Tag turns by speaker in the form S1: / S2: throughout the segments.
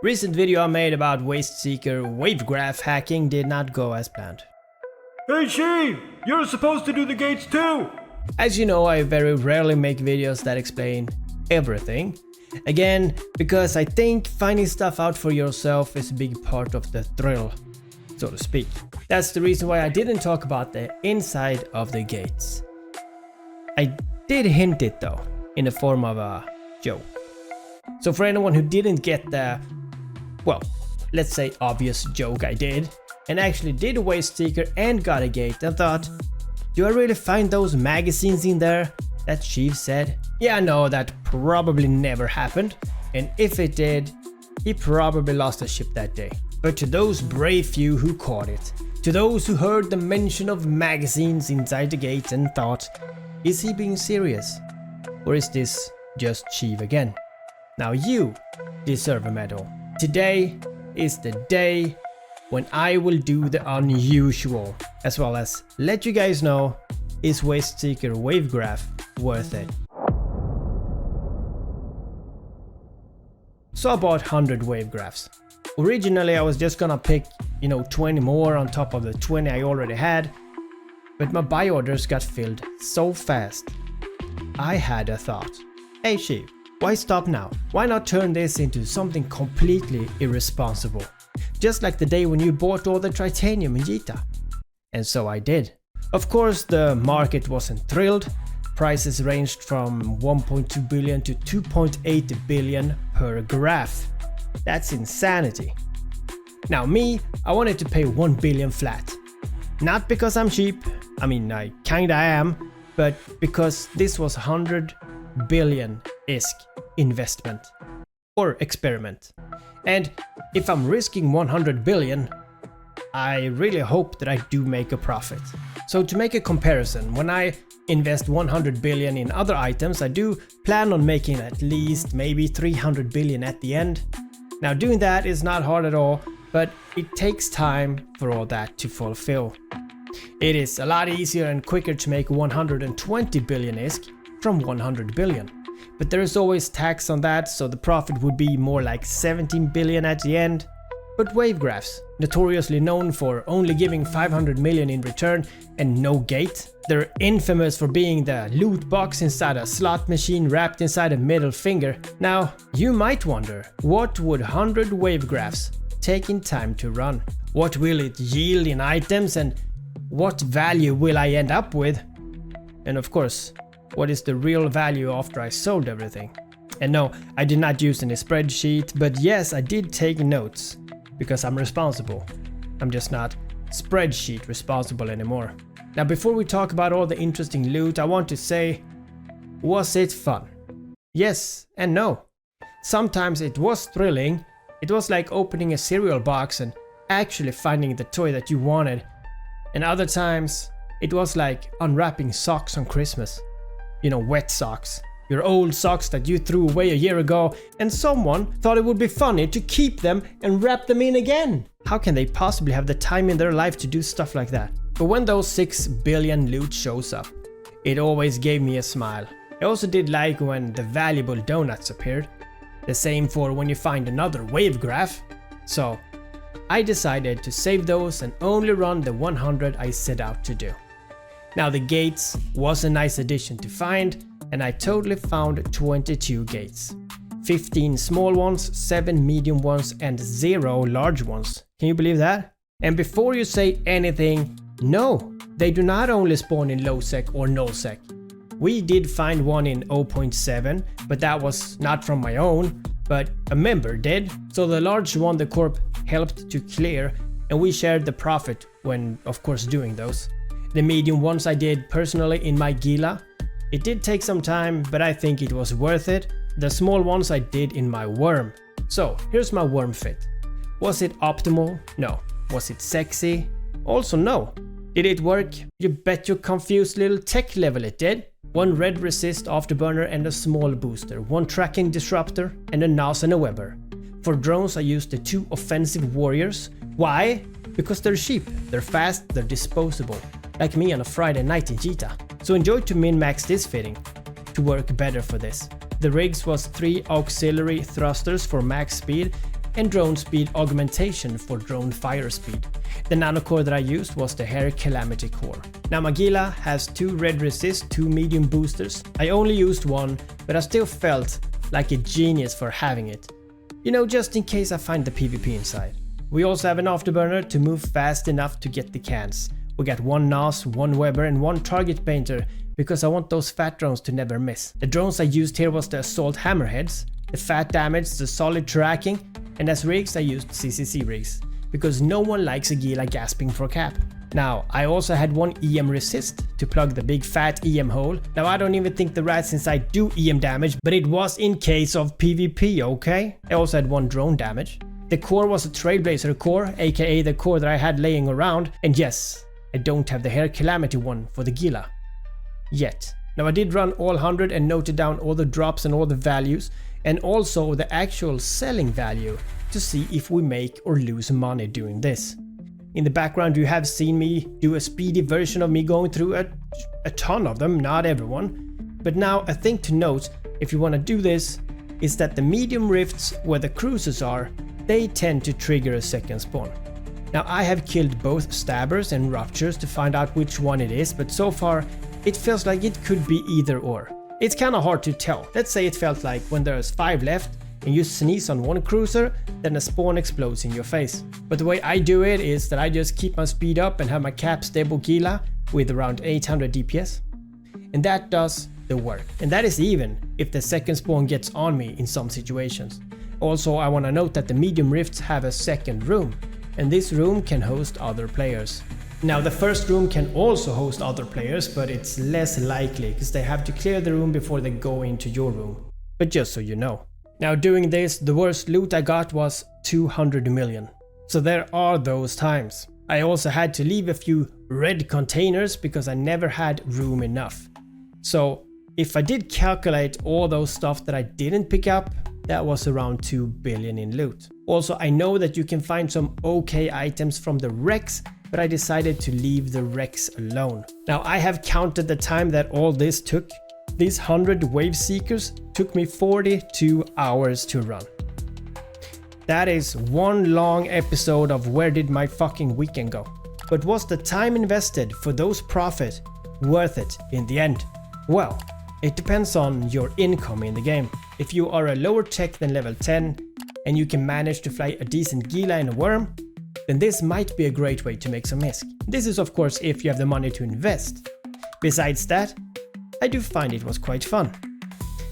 S1: Recent video I made about Wasteseeker wavegraph hacking did not go as planned.
S2: Hey Sheev, you're supposed to do the gates too!
S1: As you know, I very rarely make videos that explain everything. Again, because I think finding stuff out for yourself is a big part of the thrill, so to speak. That's the reason why I didn't talk about the inside of the gates. I did hint it though, in the form of a joke. So for anyone who didn't get the, well, let's say obvious joke I did, and actually did a Wasteseeker and got a gate and thought, do I really find those magazines in there that Sheev said? Yeah, no, that probably never happened, and if it did, he probably lost a ship that day. But to those brave few who caught it, to those who heard the mention of magazines inside the gate and thought, is he being serious? Or is this just Sheev again? Now you deserve a medal. Today is the day when I will do the unusual, as well as let you guys know, is Wasteseeker wavegraph worth it? So I bought 100 wavegraphs. Originally I was just gonna pick, 20 more on top of the 20 I already had, but my buy orders got filled so fast. I had a thought. Hey Sheev, why stop now? Why not turn this into something completely irresponsible? Just like the day when you bought all the titanium in Jita. And so I did. Of course the market wasn't thrilled. Prices ranged from 1.2 billion to 2.8 billion per graph. That's insanity. Now me, I wanted to pay 1 billion flat. Not because I'm cheap, I mean I kinda am, but because this was 100 billion ISK investment or experiment. And if I'm risking 100 billion, I really hope that I do make a profit. So to make a comparison, when I invest 100 billion in other items, I do plan on making at least maybe 300 billion at the end. Now doing that is not hard at all, but it takes time for all that to fulfill. It is a lot easier and quicker to make 120 billion ISK from 100 billion. But there is always tax on that, so the profit would be more like 17 billion at the end. But wavegraphs, notoriously known for only giving 500 million in return and no gate, they're infamous for being the loot box inside a slot machine wrapped inside a middle finger. Now, you might wonder, what would 100 wavegraphs take in time to run? What will it yield in items and what value will I end up with? And of course, what is the real value after I sold everything? And no, I did not use any spreadsheet, but yes, I did take notes. Because I'm responsible. I'm just not spreadsheet responsible anymore. Now before we talk about all the interesting loot, I want to say, was it fun? Yes and no. Sometimes it was thrilling. It was like opening a cereal box and actually finding the toy that you wanted. And other times, it was like unwrapping socks on Christmas. Wet socks. Your old socks that you threw away a year ago, and someone thought it would be funny to keep them and wrap them in again. How can they possibly have the time in their life to do stuff like that? But when those 6 billion loot shows up, it always gave me a smile. I also did like when the valuable donuts appeared. The same for when you find another wavegraph. So I decided to save those and only run the 100 I set out to do. Now the gates was a nice addition to find, and I totally found 22 gates. 15 small ones, 7 medium ones and 0 large ones. Can you believe that? And before you say anything, no, they do not only spawn in lowsec or nullsec. We did find one in 0.7, but that was not from my own, but a member did. So the large one the corp helped to clear, and we shared the profit when of course doing those. The medium ones I did personally in my Gila. It did take some time, but I think it was worth it. The small ones I did in my worm. So here's my worm fit. Was it optimal? No. Was it sexy? Also no. Did it work? You bet your confused little tech level it did. One red resist afterburner and a small booster, one tracking disruptor and a NAS and a Weber. For drones I used the 2 offensive warriors. Why? Because they're cheap, they're fast, they're disposable. Like me on a Friday night in Jita. So enjoy to min-max this fitting to work better for this. The rigs was 3 auxiliary thrusters for max speed and drone speed augmentation for drone fire speed. The nano core that I used was the Hair Calamity core. Now my Gila has 2 red resist, 2 medium boosters. I only used one, but I still felt like a genius for having it. You know, just in case I find the PvP inside. We also have an afterburner to move fast enough to get the cans. We got 1 NAS, 1 Weber and 1 target painter because I want those fat drones to never miss. The drones I used here was the assault hammerheads, the fat damage, the solid tracking, and as rigs I used CCC rigs because no one likes a Gila gasping for cap. Now, I also had 1 EM resist to plug the big fat EM hole. Now I don't even think the rats inside do EM damage, but it was in case of PvP, okay? I also had 1 drone damage. The core was a Trailblazer core, aka the core that I had laying around, and yes, I don't have the Hair Calamity one for the Gila. Yet. Now I did run all 100 and noted down all the drops and all the values, and also the actual selling value to see if we make or lose money doing this. In the background you have seen me do a speedy version of me going through a ton of them, not everyone. But now a thing to note if you want to do this is that the medium rifts where the cruisers are, they tend to trigger a second spawn. Now I have killed both stabbers and ruptures to find out which one it is, but so far it feels like it could be either or. It's kinda hard to tell. Let's say it felt like when there's 5 left and you sneeze on 1 cruiser, then a spawn explodes in your face. But the way I do it is that I just keep my speed up and have my cap stable Gila with around 800 DPS. And that does the work. And that is even if the second spawn gets on me in some situations. Also, I wanna note that the medium rifts have a second room, and this room can host other players. Now the first room can also host other players, but it's less likely because they have to clear the room before they go into your room. But just so you know. Now doing this, the worst loot I got was 200 million. So there are those times. I also had to leave a few red containers because I never had room enough. So if I did calculate all those stuff that I didn't pick up, that was around 2 billion in loot. Also, I know that you can find some okay items from the wrecks, but I decided to leave the wrecks alone. Now I have counted the time that all this took. These 100 Waveseekers took me 42 hours to run. That is one long episode of where did my fucking weekend go. But was the time invested for those profit worth it in the end? Well, it depends on your income in the game. If you are a lower tech than level 10 and you can manage to fly a decent Gila in a worm, then this might be a great way to make some ISK. This is of course if you have the money to invest. Besides that, I do find it was quite fun.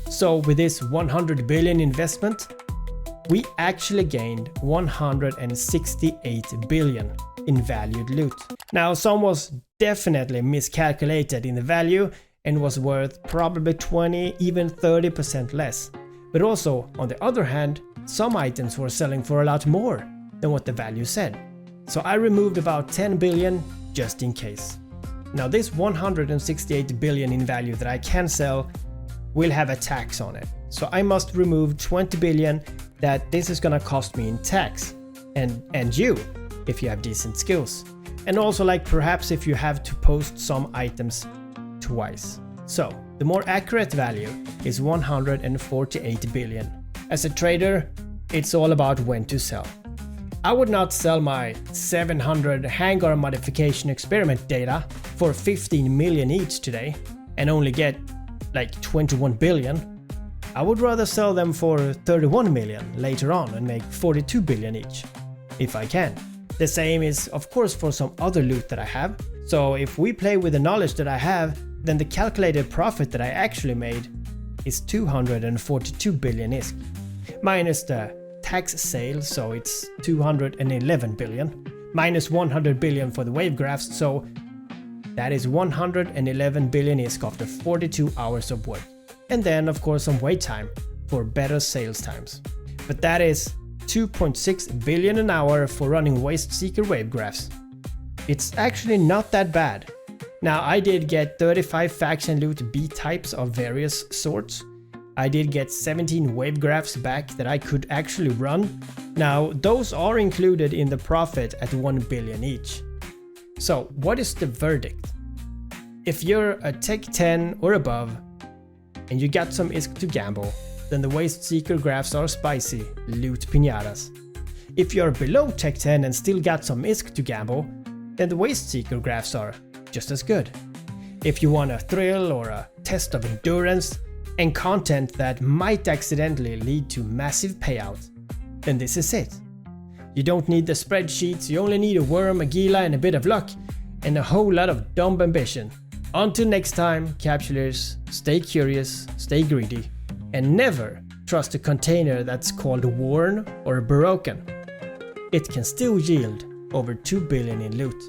S1: So with this 100 billion investment, we actually gained 168 billion in valued loot. Now some was definitely miscalculated in the value and was worth probably 20, even 30% less. But also, on the other hand, some items were selling for a lot more than what the value said. So I removed about 10 billion just in case. Now this 168 billion in value that I can sell will have a tax on it. So I must remove 20 billion that this is gonna cost me in tax. And you, if you have decent skills. And also like perhaps if you have to post some items twice. So the more accurate value is 148 billion. As a trader, it's all about when to sell. I would not sell my 700 hangar modification experiment data for 15 million each today and only get like 21 billion. I would rather sell them for 31 million later on and make 42 billion each, if I can. The same is of course for some other loot that I have. So if we play with the knowledge that I have, then the calculated profit that I actually made is 242 billion ISK. Minus the tax sale, so it's 211 billion. Minus 100 billion for the wavegraphs, so that is 111 billion ISK after 42 hours of work. And then of course some wait time for better sales times. But that is 2.6 billion an hour for running Wasteseeker wavegraphs. It's actually not that bad. Now I did get 35 faction loot B types of various sorts. I did get 17 wavegraphs back that I could actually run. Now those are included in the profit at 1 billion each. So what is the verdict? If you're a tech 10 or above and you got some ISK to gamble, then the Wasteseeker graphs are spicy, loot piñatas. If you're below Tech 10 and still got some ISK to gamble, then the Wasteseeker graphs are just as good. If you want a thrill or a test of endurance and content that might accidentally lead to massive payouts, then this is it. You don't need the spreadsheets, you only need a worm, a gila and a bit of luck, and a whole lot of dumb ambition. Until next time, capsulers, stay curious, stay greedy, and never trust a container that's called worn or broken. It can still yield over 2 billion in loot.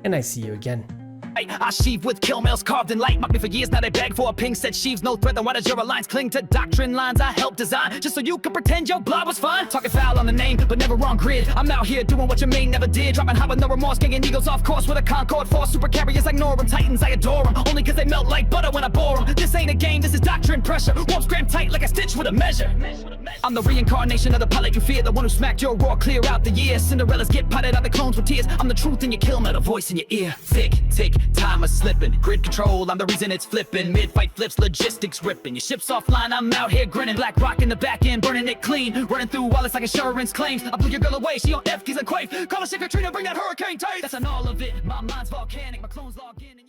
S1: And I see you again.
S3: I sheave with kill mails carved in light. Mocked me for years, now they beg for a ping. Said sheaves no threat, then why does your alliance cling to doctrine lines I helped design? Just so you can pretend your blob was fine. Talking foul on the name, but never wrong grid. I'm out here doing what your main never did. Dropping high with no remorse, ganging eagles off course with a Concorde force. Super carriers, ignore them, titans, I adore them. Only cause they melt like butter when I bore them. This ain't a game, this is doctrine pressure. Warps crammed tight like a stitch with a measure. I'm the reincarnation of the pilot you fear, the one who smacked your roar clear out the years. Cinderellas get potted out the clones with tears. I'm the truth in your kill, not a voice in your ear. Thick, tick, time is slipping. Grid control, I'm the reason it's flipping. Mid-fight flips, logistics ripping. Your ship's offline, I'm out here grinning. Black rock in the back end, burning it clean. Running through wallets like insurance claims. I blew your girl away, she on F keys and quave. Call a ship Katrina, bring that hurricane tape. That's on all of it, my mind's volcanic. My clones log in and